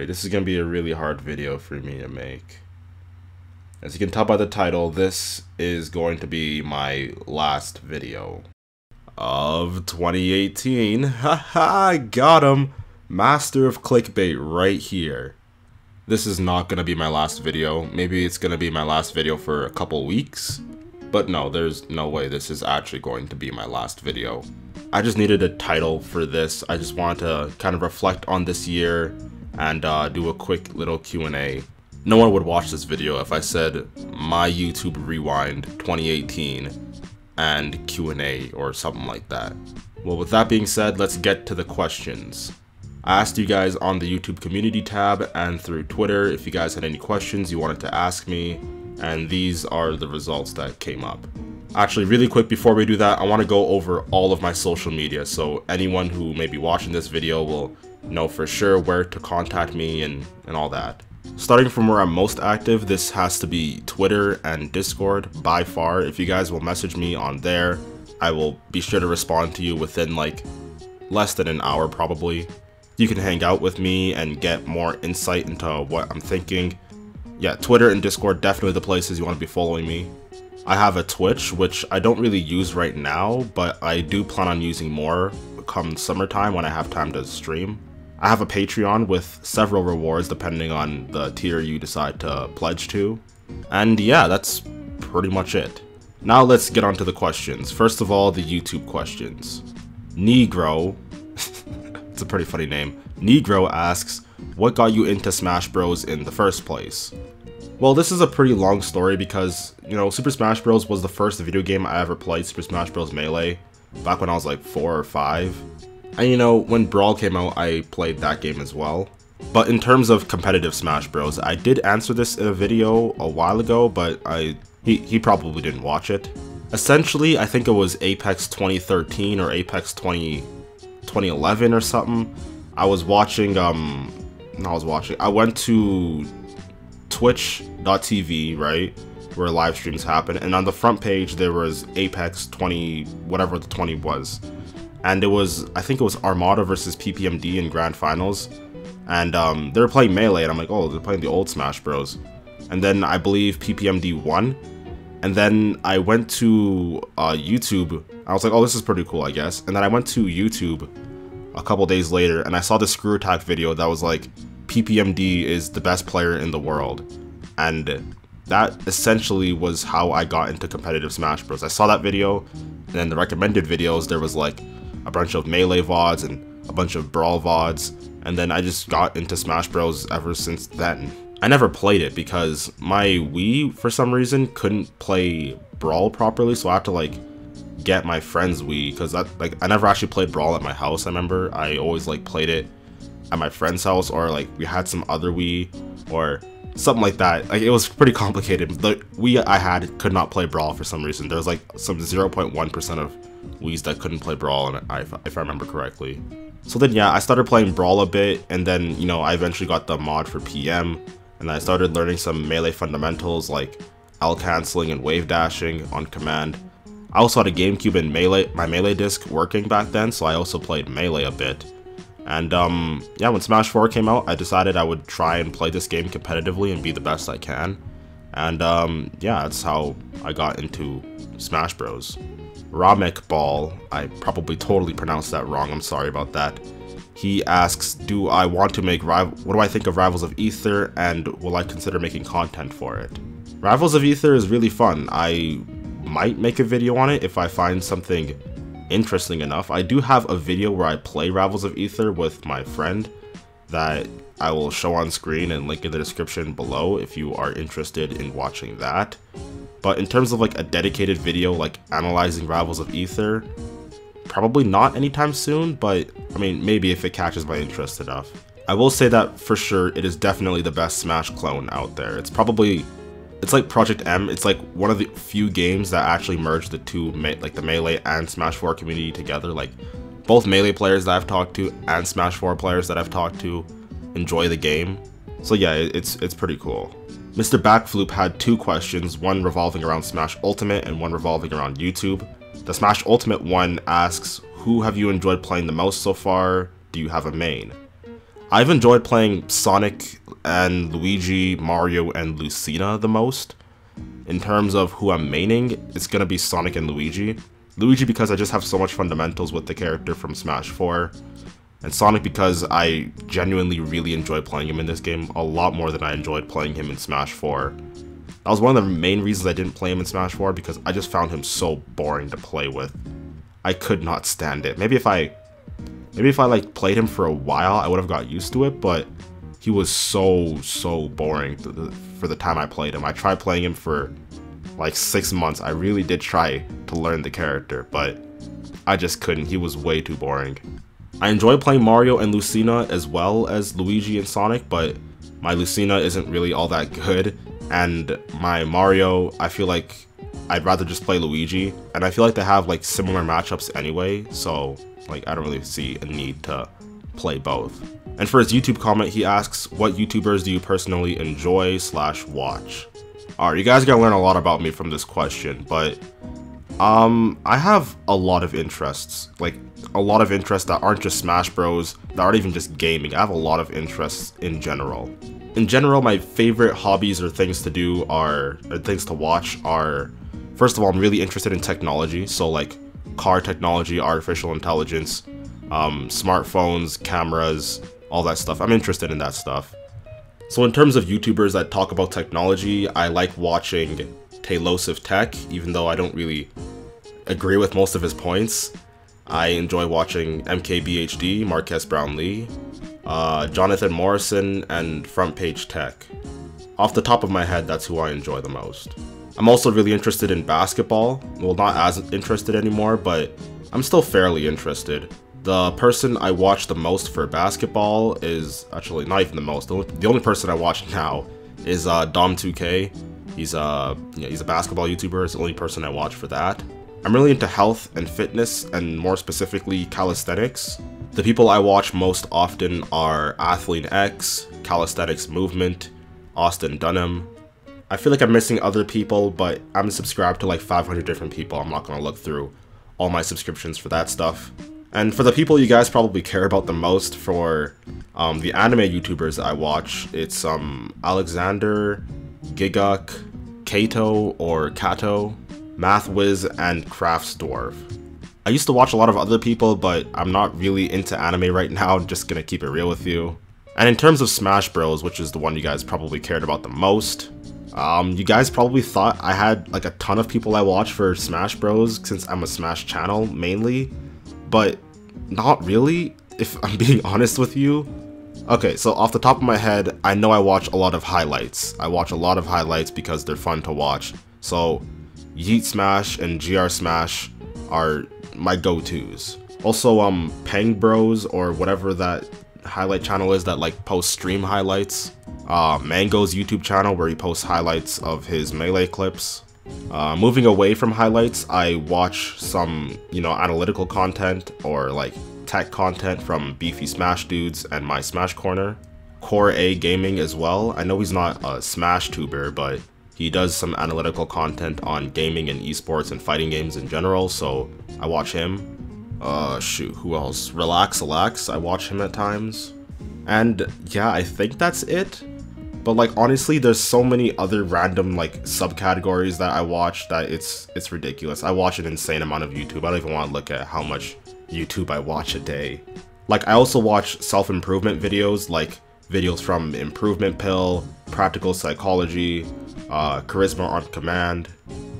Alright, this is going to be a really hard video for me to make. As you can tell by the title, this is going to be my last video of 2018. Haha, got him! Master of clickbait right here. This is not going to be my last video. Maybe it's going to be my last video for a couple weeks. But no, there's no way this is actually going to be my last video. I just needed a title for this. I just wanted to kind of reflect on this year and do a quick little Q&A. No one would watch this video if I said my YouTube Rewind 2018 and Q&A or something like that. Well, with that being said, let's get to the questions. I asked you guys on the YouTube community tab and through Twitter if you guys had any questions you wanted to ask me, and these are the results that came up. Actually, really quick before we do that, I want to go over all of my social media so anyone who may be watching this video will know for sure where to contact me and all that. Starting from where I'm most active, this has to be Twitter and Discord by far. If you guys will message me on there, I will be sure to respond to you within like less than an hour probably. You can hang out with me and get more insight into what I'm thinking. Yeah, Twitter and Discord definitely the places you want to be following me. I have a Twitch, which I don't really use right now, but I do plan on using more come summertime when I have time to stream. I have a Patreon with several rewards depending on the tier you decide to pledge to. And yeah, that's pretty much it. Now let's get on to the questions. First of all, the YouTube questions. Negro, it's a pretty funny name. Negro asks, what got you into Smash Bros in the first place? Well, this is a pretty long story because, you know, Super Smash Bros was the first video game I ever played, Super Smash Bros Melee, back when I was like 4 or 5. And you know, when Brawl came out, I played that game as well. But in terms of competitive Smash Bros, I did answer this in a video a while ago, but he probably didn't watch it. Essentially, I think it was Apex 2013 or Apex 2011 or something. I went to twitch.tv, right, where live streams happen, and on the front page there was Apex 20, whatever the 20 was. And it was, I think it was Armada versus PPMD in Grand Finals. And they were playing Melee, and I'm like, oh, they're playing the old Smash Bros. And then I believe PPMD won. And then I went to YouTube. I was like, oh, this is pretty cool, I guess. And then I went to YouTube a couple days later, and I saw this Screw Attack video that was like, PPMD is the best player in the world. And that essentially was how I got into competitive Smash Bros. I saw that video, and then the recommended videos, there was like a bunch of Melee VODs and a bunch of Brawl VODs, and then I just got into Smash Bros ever since then. I never played it because my Wii, for some reason, couldn't play Brawl properly, so I had to like get my friend's Wii, because I never actually played Brawl at my house. I remember I always like played it at my friend's house, or like we had some other Wii or something like that. Like, it was pretty complicated. The Wii I had could not play Brawl for some reason. There was like some 0.1% of Wiis that couldn't play Brawl, and if I remember correctly. So then yeah, I started playing Brawl a bit, and then, you know, I eventually got the mod for PM, and I started learning some Melee fundamentals like L canceling and wave dashing on command. I also had a GameCube and my Melee disc working back then, so I also played Melee a bit. And yeah, when Smash 4 came out, I decided I would try and play this game competitively and be the best I can. And yeah, that's how I got into Smash Bros. Ramek Ball, I probably totally pronounced that wrong, I'm sorry about that. He asks, what do I think of Rivals of Aether, and will I consider making content for it? Rivals of Aether is really fun. I might make a video on it if I find something interesting enough. I do have a video where I play Rivals of Aether with my friend that I will show on screen and link in the description below if you are interested in watching that. But in terms of like a dedicated video like analyzing Rivals of Aether, probably not anytime soon, but I mean, maybe if it catches my interest enough. I will say that for sure it is definitely the best Smash clone out there. It's like Project M. It's like one of the few games that actually merge the two, like the Melee and Smash 4 community together. Like, both Melee players that I've talked to and Smash 4 players that I've talked to enjoy the game. So yeah, it's pretty cool. Mr. Backfloop had two questions, one revolving around Smash Ultimate and one revolving around YouTube. The Smash Ultimate one asks, who have you enjoyed playing the most so far? Do you have a main? I've enjoyed playing Sonic and Luigi, Mario, and Lucina the most. In terms of who I'm maining, it's gonna be Sonic and Luigi. Luigi because I just have so much fundamentals with the character from Smash 4. And Sonic because I genuinely really enjoy playing him in this game a lot more than I enjoyed playing him in Smash 4. That was one of the main reasons I didn't play him in Smash 4 because I just found him so boring to play with. I could not stand it. Maybe if I like played him for a while, I would have got used to it, but he was so boring for the time I played him. I tried playing him for like 6 months. I really did try to learn the character, but I just couldn't. He was way too boring. I enjoy playing Mario and Lucina as well as Luigi and Sonic, but my Lucina isn't really all that good, and my Mario, I feel like I'd rather just play Luigi, and I feel like they have like similar matchups anyway, so like I don't really see a need to play both. And for his YouTube comment, he asks, what YouTubers do you personally enjoy / watch? Alright, you guys are gonna learn a lot about me from this question, but I have a lot of interests, like a lot of interests that aren't just Smash Bros, that aren't even just gaming. I have a lot of interests in general. In general, my favorite hobbies or things to do or things to watch are, first of all, I'm really interested in technology, so like car technology, artificial intelligence, smartphones, cameras, all that stuff. I'm interested in that stuff. So in terms of YouTubers that talk about technology, I like watching Tailosive Tech, even though I don't really agree with most of his points. I enjoy watching MKBHD, Marquez Brownlee, Jonathan Morrison, and Front Page Tech. Off the top of my head, that's who I enjoy the most. I'm also really interested in basketball. Well, not as interested anymore, but I'm still fairly interested. The person I watch the most for basketball is, actually not even the most, the only person I watch now is Dom2K. He's a basketball YouTuber, it's the only person I watch for that. I'm really into health and fitness, and more specifically calisthenics. The people I watch most often are Athlean X, Calisthenics Movement, Austin Dunham. I feel like I'm missing other people, but I'm subscribed to like 500 different people. I'm not gonna look through all my subscriptions for that stuff. And for the people you guys probably care about the most, for the anime YouTubers that I watch, it's Alexander, Giguk, Kato or Kato, MathWiz, and Craftsdwarf. I used to watch a lot of other people, but I'm not really into anime right now, I'm just gonna keep it real with you. And in terms of Smash Bros, which is the one you guys probably cared about the most, you guys probably thought I had like a ton of people I watch for Smash Bros since I'm a Smash channel mainly, but not really, if I'm being honest with you. Okay, so off the top of my head, I know I watch a lot of highlights. I watch a lot of highlights because they're fun to watch. So Yeet Smash and GR Smash are my go-tos. Also, Peng Bros, or whatever that highlight channel is that like posts stream highlights. Mango's YouTube channel where he posts highlights of his Melee clips. Moving away from highlights, I watch some, analytical content or like tech content from Beefy Smash Dudes and My Smash Corner. Core A Gaming as well. I know he's not a Smash tuber, but he does some analytical content on gaming and esports and fighting games in general, so I watch him. Shoot, who else? Relax, I watch him at times. And yeah, I think that's it. But like honestly, there's so many other random like subcategories that I watch that it's ridiculous. I watch an insane amount of YouTube. I don't even want to look at how much YouTube I watch a day. Like I also watch self-improvement videos, like videos from Improvement Pill, Practical Psychology, Charisma on Command,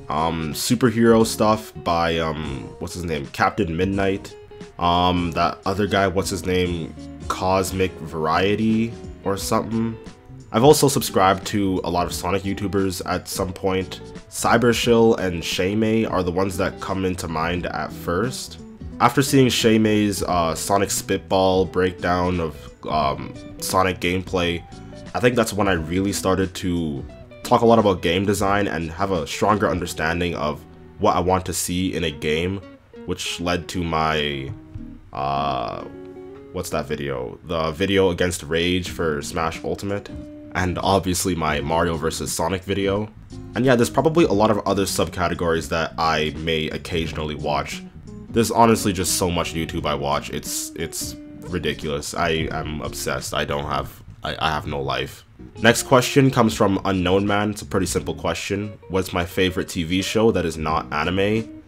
superhero stuff by what's his name, Captain Midnight, that other guy, what's his name, Cosmic Variety or something. I've also subscribed to a lot of Sonic YouTubers at some point. Cybershill and Shaymay are the ones that come into mind at first. After seeing Shaymay's Sonic Spitball breakdown of Sonic gameplay, I think that's when I really started to talk a lot about game design and have a stronger understanding of what I want to see in a game, which led to my, what's that video? The video against Rage for Smash Ultimate, and obviously my Mario vs. Sonic video. And yeah, there's probably a lot of other subcategories that I may occasionally watch. There's honestly just so much YouTube I watch, it's ridiculous. I am obsessed. I have no life. Next question comes from Unknown Man. It's a pretty simple question. What's my favorite TV show that is not anime?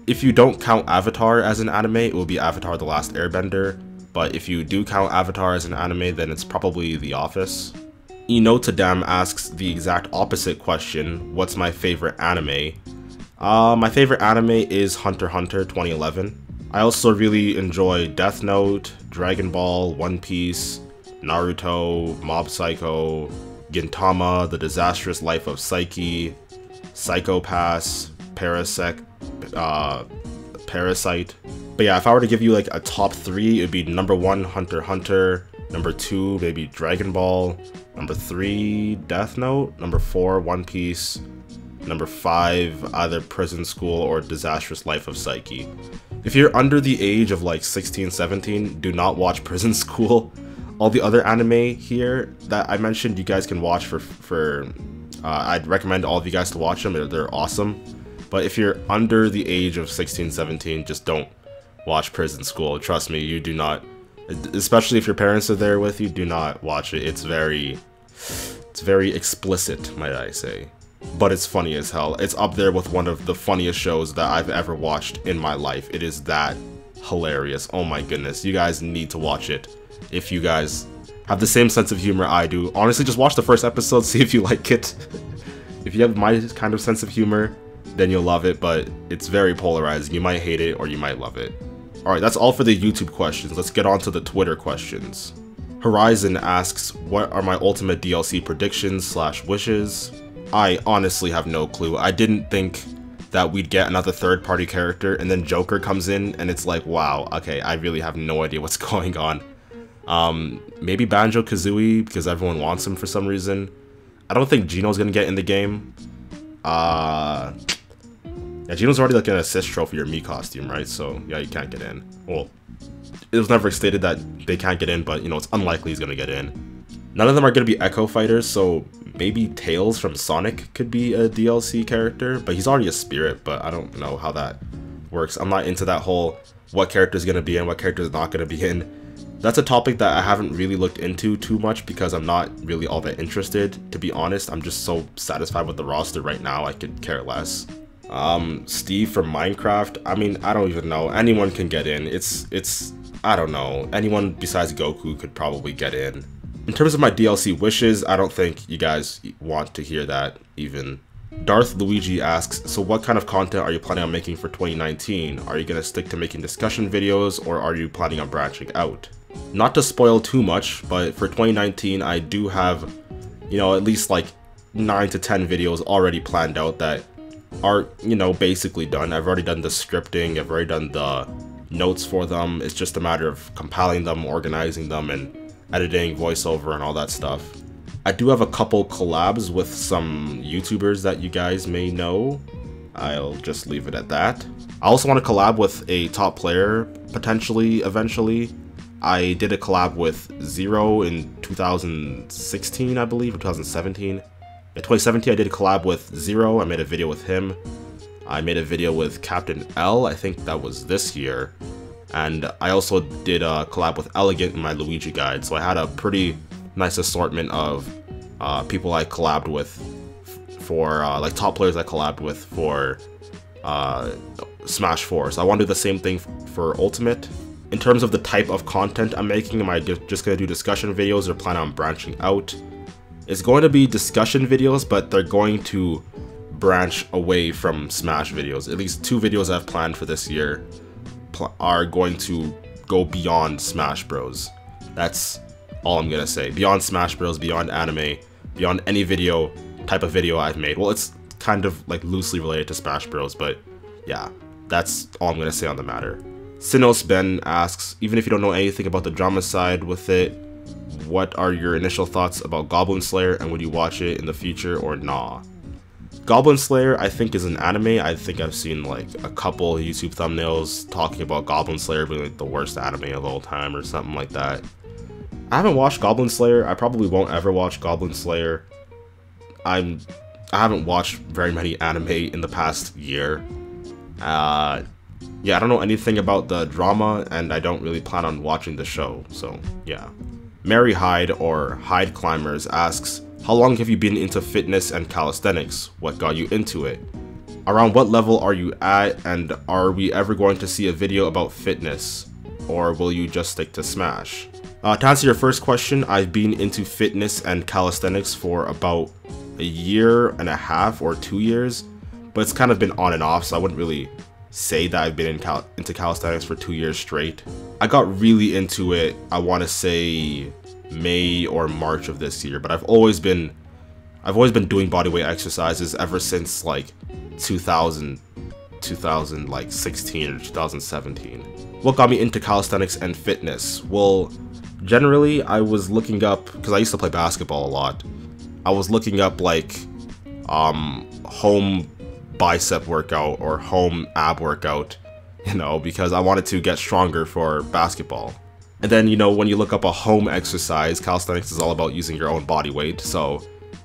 If you don't count Avatar as an anime, it will be Avatar: The Last Airbender. But if you do count Avatar as an anime, then it's probably The Office. Inotadam asks the exact opposite question. What's my favorite anime? My favorite anime is Hunter x Hunter 2011. I also really enjoy Death Note, Dragon Ball, One Piece, Naruto, Mob Psycho, Gintama, The Disastrous Life of Psyche, Psycho Pass, Parasite. But yeah, if I were to give you like a top 3, it would be number 1, Hunter x Hunter, number 2, maybe Dragon Ball, number 3, Death Note, number 4, One Piece, number 5, either Prison School or Disastrous Life of Psyche. If you're under the age of like 16, 17, do not watch Prison School. All the other anime here that I mentioned, you guys can watch I'd recommend all of you guys to watch them. They're awesome. But if you're under the age of 16, 17, just don't watch Prison School. Trust me, you do not, especially if your parents are there with you, do not watch it. It's very explicit, might I say. But it's funny as hell. It's up there with one of the funniest shows that I've ever watched in my life. It is that hilarious. Oh my goodness. You guys need to watch it if you guys have the same sense of humor I do. Honestly, just watch the first episode, see if you like it. If you have my kind of sense of humor, then you'll love it, but it's very polarizing. You might hate it or you might love it. Alright, that's all for the YouTube questions. Let's get on to the Twitter questions. Horizon asks, what are my ultimate DLC predictions / wishes? I honestly have no clue. I didn't think that we'd get another third-party character, and then Joker comes in, and it's like, wow, okay, I really have no idea what's going on. Maybe Banjo-Kazooie, because everyone wants him for some reason. I don't think Gino's gonna get in the game. Yeah, Gino's already like an assist trophy or Mii costume, right? So, yeah, you can't get in. Well, it was never stated that they can't get in, but, you know, it's unlikely he's gonna get in. None of them are gonna be Echo Fighters, so maybe Tails from Sonic could be a DLC character, but he's already a spirit, but I don't know how that works. I'm not into that whole what character is gonna be in, what character is not gonna be in. That's a topic that I haven't really looked into too much because I'm not really all that interested, to be honest. I'm just so satisfied with the roster right now, I could care less. Steve from Minecraft, I mean, I don't even know. Anyone can get in. I don't know. Anyone besides Goku could probably get in. In terms of my DLC wishes, I don't think you guys want to hear that even. Darth Luigi asks, so what kind of content are you planning on making for 2019? Are you going to stick to making discussion videos, or are you planning on branching out? Not to spoil too much, but for 2019 I do have, you know, at least like 9 to 10 videos already planned out that are, you know, basically done. I've already done the scripting, I've already done the notes for them. It's just a matter of compiling them, organizing them, and editing, voiceover, and all that stuff. I do have a couple collabs with some YouTubers that you guys may know. I'll just leave it at that. I also want to collab with a top player, potentially, eventually. I did a collab with Zero in 2016, I believe, or 2017. In 2017, I did a collab with Zero. I made a video with him. I made a video with Captain L, I think that was this year. And I also did a collab with Elegant in my Luigi guide, so I had a pretty nice assortment of people I collabed with for, like top players I collabed with for Smash 4. So I want to do the same thing for Ultimate. In terms of the type of content I'm making, am I just going to do discussion videos or plan on branching out? It's going to be discussion videos, but they're going to branch away from Smash videos. At least 2 videos I've planned for this year are going to go beyond Smash Bros. That's all I'm gonna say. Beyond Smash Bros, beyond anime, beyond any video, type of video I've made. Well, it's kind of like loosely related to Smash Bros, but yeah, that's all I'm gonna say on the matter. Sinos Ben asks, even if you don't know anything about the drama side with it, what are your initial thoughts about Goblin Slayer, and would you watch it in the future or nah? Goblin Slayer, I think, is an anime. I think I've seen like a couple YouTube thumbnails talking about Goblin Slayer being like the worst anime of all time or something like that. I haven't watched Goblin Slayer. I probably won't ever watch Goblin Slayer. I haven't watched very many anime in the past year. Yeah, I don't know anything about the drama, and I don't really plan on watching the show, so yeah. Mary Hyde, or Hyde Climbers, asks, how long have you been into fitness and calisthenics? What got you into it? Around what level are you at, and are we ever going to see a video about fitness? Or will you just stick to Smash? To answer your first question, I've been into fitness and calisthenics for about a year and a half or 2 years, but it's kind of been on and off, so I wouldn't really say that I've been into calisthenics for 2 years straight. I got really into it, I want to say May or March of this year, but I've always been doing bodyweight exercises ever since like 2016 or 2017. What got me into calisthenics and fitness? Well, generally I was looking up, because I used to play basketball a lot, I was looking up like home bicep workout or home ab workout, you know, because I wanted to get stronger for basketball. And then, you know, when you look up a home exercise, calisthenics is all about using your own body weight, so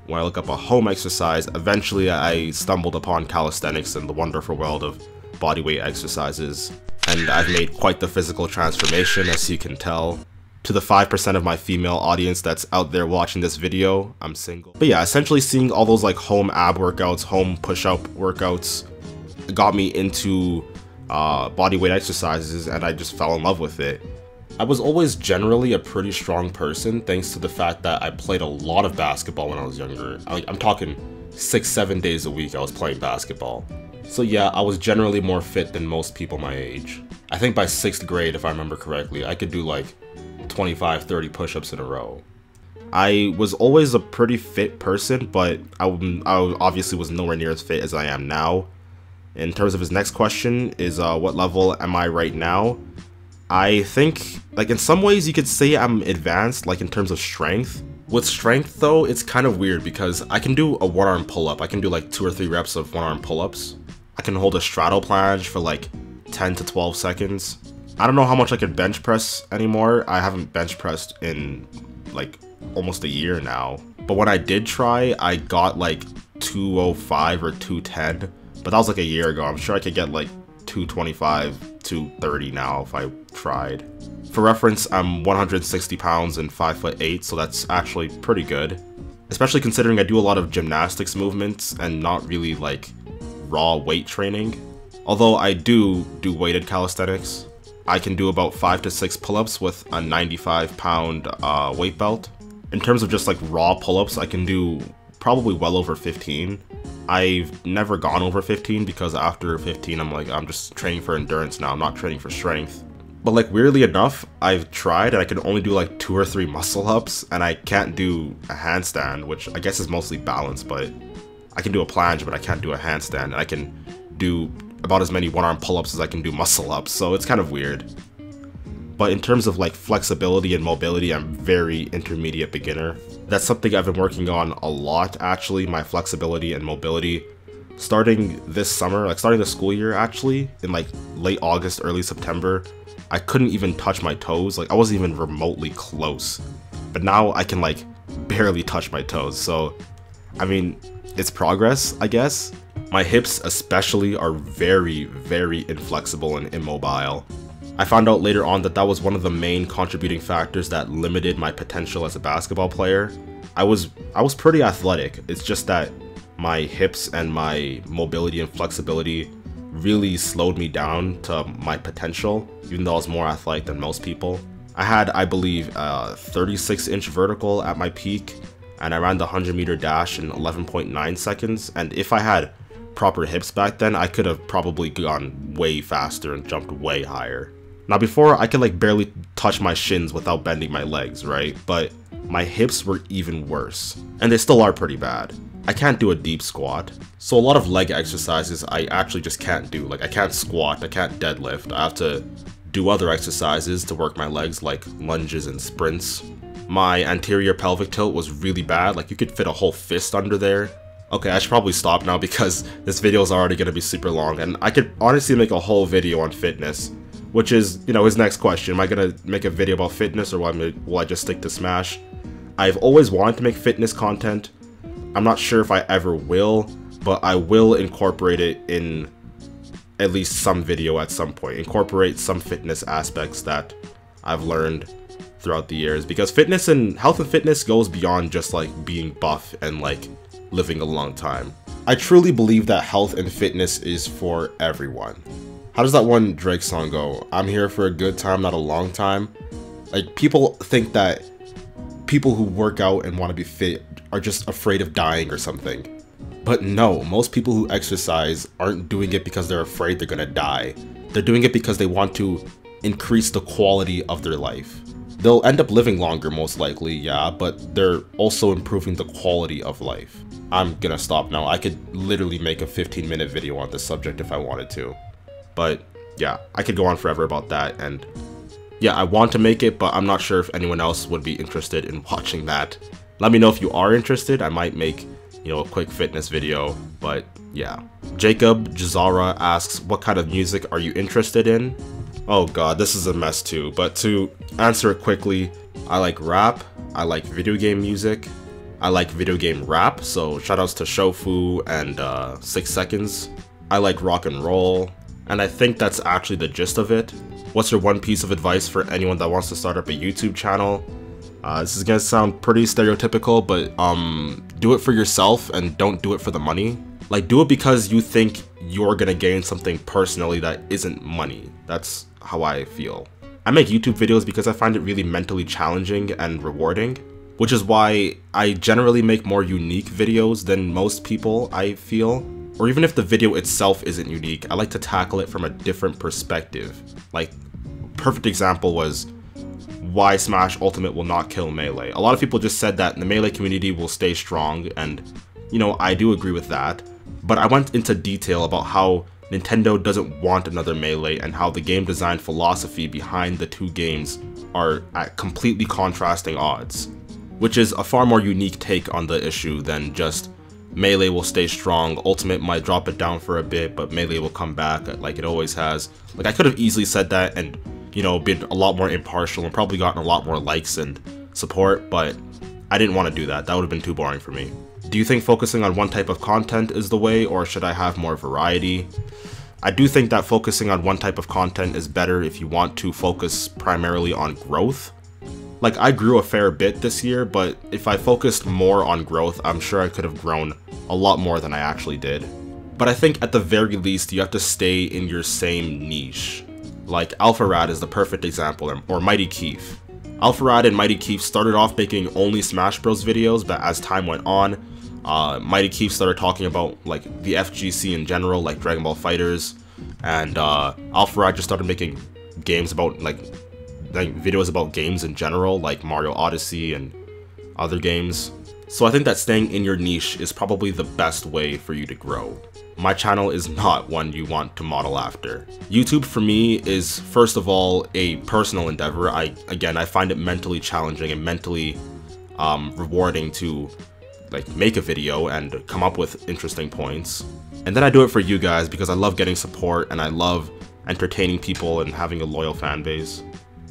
when I look up a home exercise, eventually I stumbled upon calisthenics and the wonderful world of bodyweight exercises. And I've made quite the physical transformation, as you can tell. To the 5% of my female audience that's out there watching this video, I'm single. But yeah, essentially seeing all those like home ab workouts, home push-up workouts, got me into bodyweight exercises, and I just fell in love with it. I was always generally a pretty strong person, thanks to the fact that I played a lot of basketball when I was younger. I'm talking 6-7 days a week I was playing basketball. So yeah, I was generally more fit than most people my age. I think by 6th grade, if I remember correctly, I could do like 25-30 push-ups in a row. I was always a pretty fit person, but I obviously was nowhere near as fit as I am now. In terms of his next question is what level am I right now? I think, like, in some ways you could say I'm advanced, like in terms of strength. With strength though, it's kind of weird because I can do a one-arm pull-up. I can do like 2 or 3 reps of one-arm pull-ups. I can hold a straddle planche for like 10 to 12 seconds. I don't know how much I could bench press anymore. I haven't bench pressed in like almost a year now. But when I did try, I got like 205 or 210. But that was like a year ago. I'm sure I could get like 225, 230 now if I tried. For reference, I'm 160 pounds and 5'8", so that's actually pretty good. Especially considering I do a lot of gymnastics movements and not really like raw weight training. Although I do weighted calisthenics. I can do about 5 to 6 pull-ups with a 95-pound weight belt. In terms of just like raw pull-ups, I can do probably well over 15. I've never gone over 15 because after 15 I'm just training for endurance now, I'm not training for strength. But like weirdly enough, I've tried and I can only do like 2 or 3 muscle ups, and I can't do a handstand, which I guess is mostly balance, but I can do a planche but I can't do a handstand, and I can do about as many one-arm pull-ups as I can do muscle ups, so it's kind of weird. But in terms of like flexibility and mobility, I'm very intermediate beginner. That's something I've been working on a lot actually, my flexibility and mobility. Starting this summer, like starting the school year actually, in like late August, early September, I couldn't even touch my toes, like I wasn't even remotely close. But now I can like barely touch my toes, so I mean, it's progress, I guess. My hips especially are very, very inflexible and immobile. I found out later on that that was one of the main contributing factors that limited my potential as a basketball player. I was pretty athletic, it's just that my hips and my mobility and flexibility really slowed me down to my potential, even though I was more athletic than most people. I had, I believe, a 36-inch vertical at my peak, and I ran the 100-meter dash in 11.9 seconds, and if I had proper hips back then, I could have probably gone way faster and jumped way higher. Now before, I could like barely touch my shins without bending my legs, right? But my hips were even worse, and they still are pretty bad. I can't do a deep squat, so a lot of leg exercises I actually just can't do. Like I can't squat, I can't deadlift, I have to do other exercises to work my legs like lunges and sprints. My anterior pelvic tilt was really bad, like you could fit a whole fist under there. Okay, I should probably stop now because this video is already going to be super long, and I could honestly make a whole video on fitness, which is, you know, his next question. Am I going to make a video about fitness, or will I just stick to Smash? I've always wanted to make fitness content. I'm not sure if I ever will, but I will incorporate it in at least some video at some point, incorporate some fitness aspects that I've learned throughout the years, because fitness and health and fitness goes beyond just like being buff and like living a long time. I truly believe that health and fitness is for everyone. How does that one Drake song go? I'm here for a good time, not a long time. Like, people think that people who work out and want to be fit are just afraid of dying or something. But no, most people who exercise aren't doing it because they're afraid they're gonna die. They're doing it because they want to increase the quality of their life. They'll end up living longer most likely, yeah, but they're also improving the quality of life. I'm gonna stop now. I could literally make a 15-minute video on this subject if I wanted to. But yeah, I could go on forever about that, and yeah, I want to make it, but I'm not sure if anyone else would be interested in watching that. Let me know if you are interested. I might make, you know, a quick fitness video, but yeah. Jacob Jazara asks, what kind of music are you interested in? Oh god, this is a mess too, but to answer it quickly, I like rap, I like video game music, I like video game rap, so shoutouts to Shofu and 6 Seconds. I like rock and roll, and I think that's actually the gist of it. What's your one piece of advice for anyone that wants to start up a YouTube channel? This is gonna sound pretty stereotypical, but do it for yourself and don't do it for the money. Like, do it because you think you're gonna gain something personally that isn't money. That's how I feel. I make YouTube videos because I find it really mentally challenging and rewarding, which is why I generally make more unique videos than most people, I feel. Or even if the video itself isn't unique, I like to tackle it from a different perspective. Like, perfect example was why Smash Ultimate will not kill Melee. A lot of people just said that the Melee community will stay strong, and you know, I do agree with that. But I went into detail about how Nintendo doesn't want another Melee and how the game design philosophy behind the two games are at completely contrasting odds, which is a far more unique take on the issue than just Melee will stay strong, Ultimate might drop it down for a bit, but Melee will come back like it always has. Like, I could have easily said that and, you know, been a lot more impartial and probably gotten a lot more likes and support, but I didn't want to do that. That would have been too boring for me. Do you think focusing on one type of content is the way, or should I have more variety? I do think that focusing on one type of content is better if you want to focus primarily on growth. Like, I grew a fair bit this year, but if I focused more on growth, I'm sure I could have grown a lot more than I actually did. But I think at the very least, you have to stay in your same niche. Like, Alpharad is the perfect example, or Mighty Keef. Alpharad and Mighty Keef started off making only Smash Bros videos, but as time went on, Mighty Keef started talking about like the FGC in general, like Dragon Ball Fighters, and Alpharad just started making games about like videos about games in general, like Mario Odyssey and other games. So I think that staying in your niche is probably the best way for you to grow. My channel is not one you want to model after. YouTube for me is, first of all, a personal endeavor. I find it mentally challenging and mentally rewarding to like make a video and come up with interesting points. And then I do it for you guys because I love getting support and I love entertaining people and having a loyal fan base.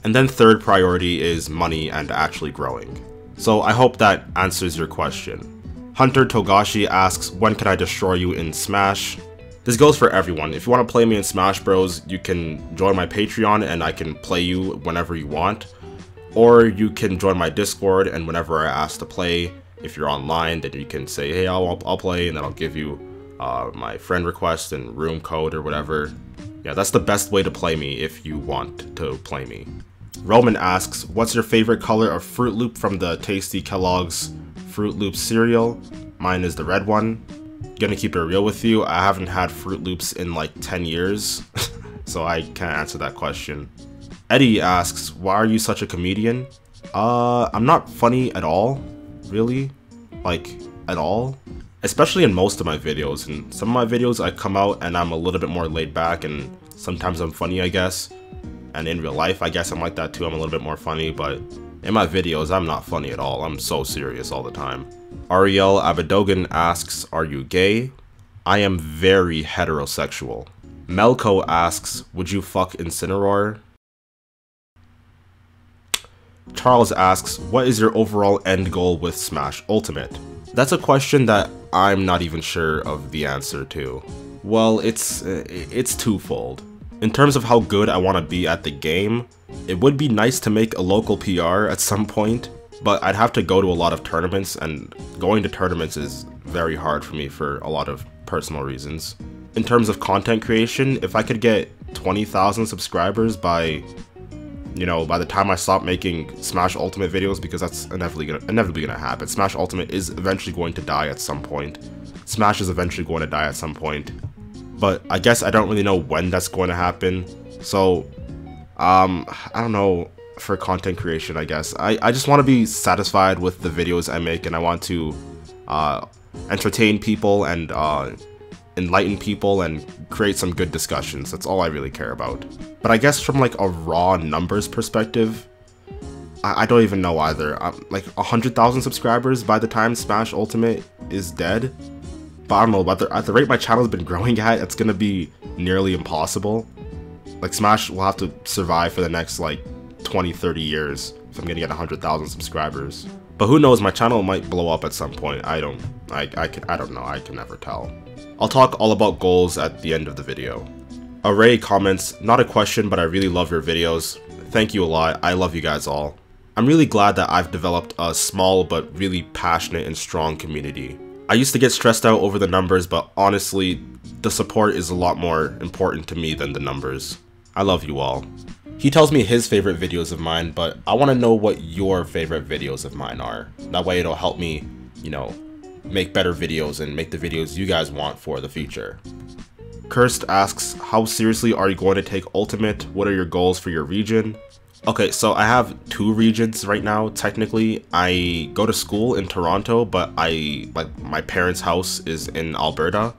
And then third priority is money and actually growing. So I hope that answers your question. Hunter Togashi asks, when can I destroy you in Smash? This goes for everyone. If you want to play me in Smash Bros, you can join my Patreon and I can play you whenever you want. Or you can join my Discord, and whenever I ask to play, if you're online, then you can say, hey, I'll play, and then I'll give you my friend request and room code or whatever. Yeah, that's the best way to play me if you want to play me. Roman asks, what's your favorite color of Fruit Loop from the tasty Kellogg's Fruit Loop cereal? Mine is the red one. Gonna keep it real with you, I haven't had Fruit Loops in like 10 years, so I can't answer that question. Eddie asks, why are you such a comedian? I'm not funny at all, really, like, at all. Especially in most of my videos. In some of my videos I come out and I'm a little bit more laid back and sometimes I'm funny, I guess. And in real life, I guess I'm like that too, I'm a little bit more funny, but in my videos, I'm not funny at all. I'm so serious all the time. Ariel Abidogan asks, are you gay? I am very heterosexual. Melko asks, would you fuck Incineroar? Charles asks, what is your overall end goal with Smash Ultimate? That's a question that I'm not even sure of the answer to. Well, it's twofold. In terms of how good I want to be at the game, it would be nice to make a local PR at some point, but I'd have to go to a lot of tournaments, and going to tournaments is very hard for me for a lot of personal reasons. In terms of content creation, if I could get 20,000 subscribers by the time I stop making Smash Ultimate videos, because that's inevitably gonna happen. Smash Ultimate is eventually going to die at some point. Smash is eventually going to die at some point. But I guess I don't really know when that's going to happen. So, I don't know, for content creation, I guess. I just want to be satisfied with the videos I make, and I want to entertain people and enlighten people and create some good discussions. That's all I really care about. But I guess from like a raw numbers perspective, I don't even know either. Like 100,000 subscribers by the time Smash Ultimate is dead. But I don't know, at the rate my channel's been growing at, it's gonna be nearly impossible. Like Smash will have to survive for the next like 20-30 years if I'm gonna get 100,000 subscribers. But who knows, my channel might blow up at some point. I don't know, I can never tell. I'll talk all about goals at the end of the video. Array comments, not a question, but I really love your videos. Thank you a lot, I love you guys all. I'm really glad that I've developed a small but really passionate and strong community. I used to get stressed out over the numbers, but honestly, the support is a lot more important to me than the numbers. I love you all. He tells me his favorite videos of mine, but I want to know what your favorite videos of mine are. That way it'll help me, make better videos and make the videos you guys want for the future. Cursed asks, how seriously are you going to take Ultimate? What are your goals for your region? Okay, so I have 2 regions right now, technically. I go to school in Toronto, but my parents' house is in Alberta.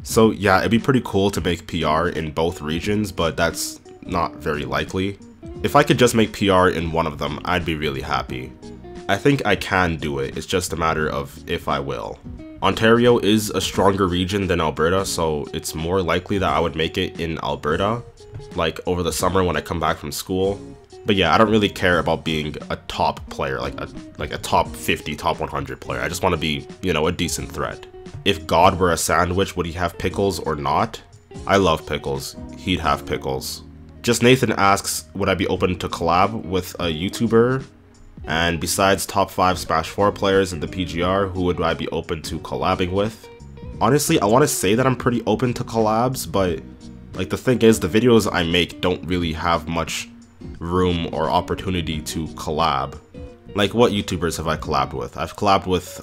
So yeah, it'd be pretty cool to make PR in both regions, but that's not very likely. If I could just make PR in one of them, I'd be really happy. I think I can do it, it's just a matter of if I will. Ontario is a stronger region than Alberta, so it's more likely that I would make it in Alberta, like over the summer when I come back from school. But yeah, I don't really care about being a top player, like a top 50, top 100 player. I just want to be, a decent threat. If God were a sandwich, would he have pickles or not? I love pickles. He'd have pickles. Just Nathan asks, would I be open to collab with a YouTuber? And besides top 5 Smash 4 players in the PGR, who would I be open to collabing with? Honestly, I want to say that I'm pretty open to collabs, but like the thing is, the videos I make don't really have much room or opportunity to collab. Like, what YouTubers have I collabed with? I've collabed with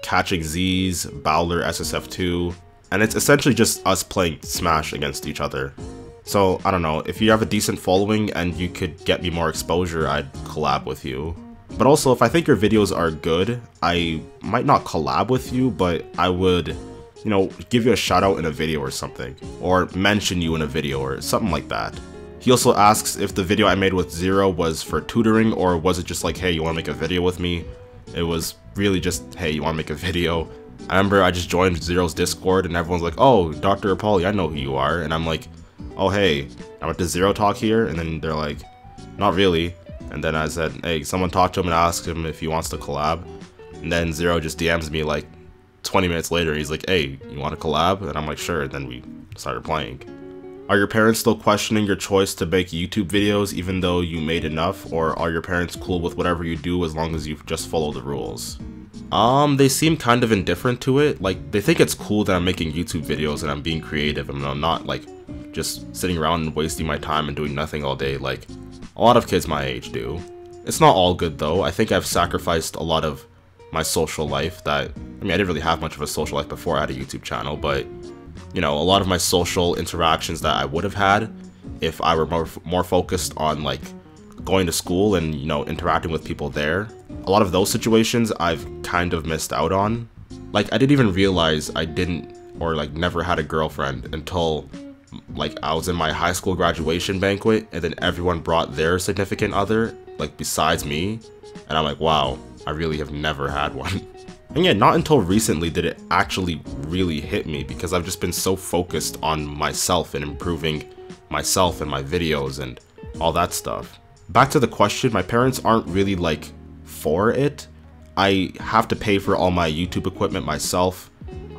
Catching Z's, Bowler SSF2, and it's essentially just us playing Smash against each other. So, I don't know, if you have a decent following and you could get me more exposure, I'd collab with you. But also, if I think your videos are good, I might not collab with you, but I would, give you a shout out in a video or something. Or mention you in a video or something like that. He also asks if the video I made with Zero was for tutoring, or was it just like, hey, you want to make a video with me? It was really just, hey, you want to make a video? I remember I just joined Zero's Discord and everyone's like, oh, Dr. Apolly, I know who you are. And I'm like, oh hey, I went to Zero Talk here, and then they're like, not really. And then I said, hey, someone talk to him and ask him if he wants to collab. And then Zero just DMs me like 20 minutes later, he's like, hey, you want to collab? And I'm like, sure, and then we started playing. Are your parents still questioning your choice to make YouTube videos even though you made enough, or are your parents cool with whatever you do as long as you just follow the rules? They seem kind of indifferent to it. Like, they think it's cool that I'm making YouTube videos and I'm being creative and I'm not like just sitting around and wasting my time and doing nothing all day like a lot of kids my age do. It's not all good though. I think I've sacrificed a lot of my social life that, I didn't really have much of a social life before I had a YouTube channel, but a lot of my social interactions that I would have had if I were more focused on like going to school and, interacting with people there. A lot of those situations I've kind of missed out on. Like, I didn't even realize I didn't, or like never had a girlfriend until like I was in my high school graduation banquet, and then everyone brought their significant other, like besides me, and I'm like, wow, I really have never had one. And yeah, not until recently did it actually really hit me, because I've just been so focused on myself and improving myself and my videos and all that stuff. Back to the question, my parents aren't really like for it. I have to pay for all my YouTube equipment myself.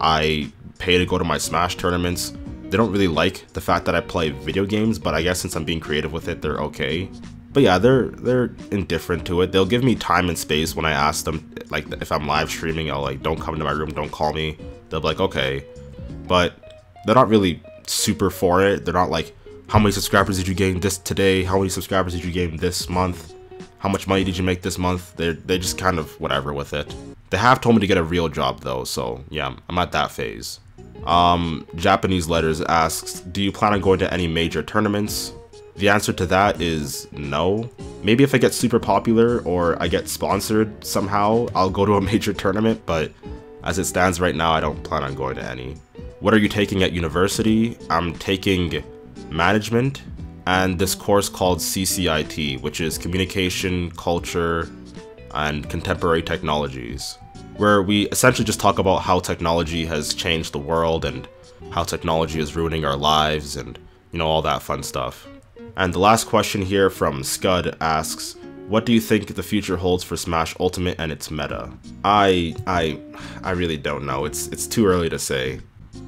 I pay to go to my Smash tournaments, they don't really like the fact that I play video games, but I guess since I'm being creative with it, they're okay. But yeah, they're indifferent to it. They'll give me time and space when I ask them, like if I'm live streaming, I'll like, don't come to my room, don't call me. They'll be like, okay. But they're not really super for it. They're not like, how many subscribers did you gain this today? How many subscribers did you gain this month? How much money did you make this month? They're just kind of whatever with it. They have told me to get a real job though, so yeah, I'm at that phase. Japanese Letters asks, do you plan on going to any major tournaments? The answer to that is no. Maybe if I get super popular or I get sponsored somehow, I'll go to a major tournament, but as it stands right now, I don't plan on going to any. What are you taking at university? I'm taking management and this course called CCIT, which is Communication, Culture, and Contemporary Technologies, where we essentially just talk about how technology has changed the world and how technology is ruining our lives and, you know, all that fun stuff. And the last question here from Scud asks, what do you think the future holds for Smash Ultimate and its meta? I really don't know. It's too early to say.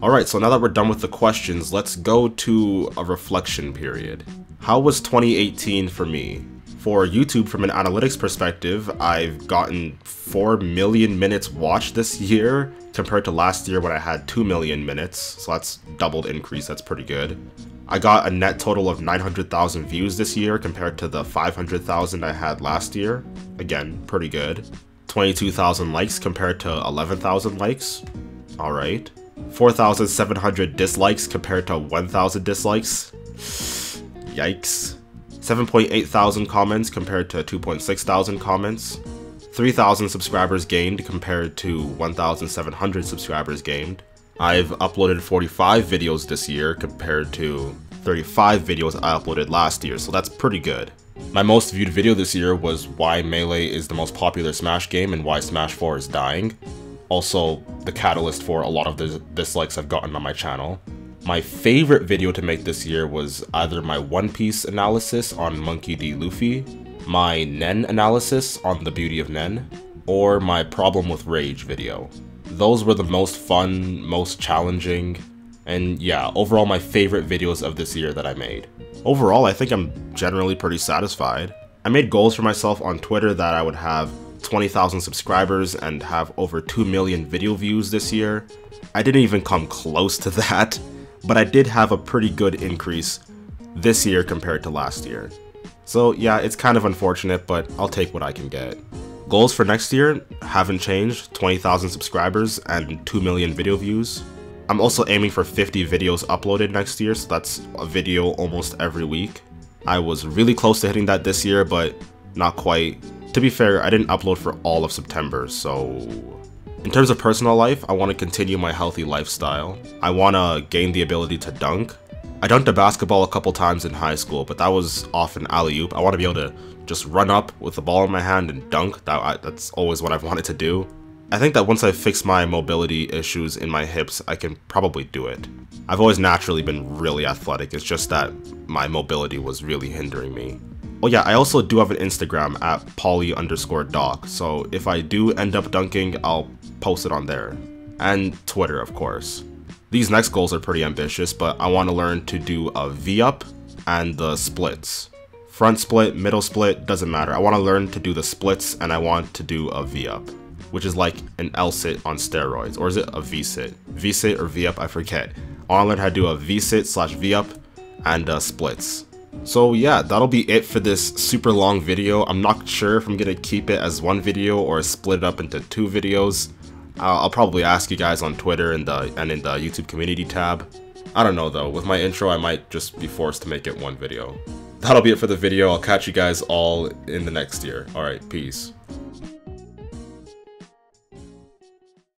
Alright, so now that we're done with the questions, let's go to a reflection period. How was 2018 for me? For YouTube, from an analytics perspective, I've gotten 4 million minutes watched this year compared to last year when I had 2 million minutes, so that's doubled increase, that's pretty good. I got a net total of 900,000 views this year compared to the 500,000 I had last year. Again, pretty good. 22,000 likes compared to 11,000 likes. Alright. 4,700 dislikes compared to 1,000 dislikes. Yikes. 7.8 thousand comments compared to 2.6 thousand comments. 3,000 subscribers gained compared to 1,700 subscribers gained. I've uploaded 45 videos this year compared to 35 videos I uploaded last year, so that's pretty good. My most viewed video this year was why Melee is the most popular Smash game and why Smash 4 is dying. Also, the catalyst for a lot of the dislikes I've gotten on my channel. My favorite video to make this year was either my One Piece analysis on Monkey D. Luffy, my Nen analysis on the beauty of Nen, or my problem with Rage video. Those were the most fun, most challenging, and yeah, overall my favorite videos of this year that I made. Overall, I think I'm generally pretty satisfied. I made goals for myself on Twitter that I would have 20,000 subscribers and have over 2 million video views this year. I didn't even come close to that, but I did have a pretty good increase this year compared to last year. So yeah, it's kind of unfortunate, but I'll take what I can get. Goals for next year haven't changed, 20,000 subscribers and 2 million video views. I'm also aiming for 50 videos uploaded next year, so that's a video almost every week. I was really close to hitting that this year, but not quite. To be fair, I didn't upload for all of September, so... In terms of personal life, I want to continue my healthy lifestyle. I want to gain the ability to dunk. I dunked a basketball a couple times in high school, but that was off an alley-oop. I want to be able to just run up with the ball in my hand and dunk. That's always what I've wanted to do. I think that once I fix my mobility issues in my hips, I can probably do it. I've always naturally been really athletic, it's just that my mobility was really hindering me. Oh yeah, I also do have an Instagram at poly_doc, so if I do end up dunking, I'll post it on there. And Twitter, of course. These next goals are pretty ambitious, but I want to learn to do a V-up and the splits. Front split, middle split, doesn't matter. I want to learn to do the splits and I want to do a V-up, which is like an L-sit on steroids, or is it a V-sit? V-sit or V-up, I forget. I want to learn how to do a V-sit / V-up and splits. So yeah, that'll be it for this super long video. I'm not sure if I'm gonna keep it as one video or split it up into 2 videos. I'll probably ask you guys on Twitter and in the YouTube community tab. I don't know though, with my intro I might just be forced to make it one video. That'll be it for the video. I'll catch you guys all in the next year. Alright, peace.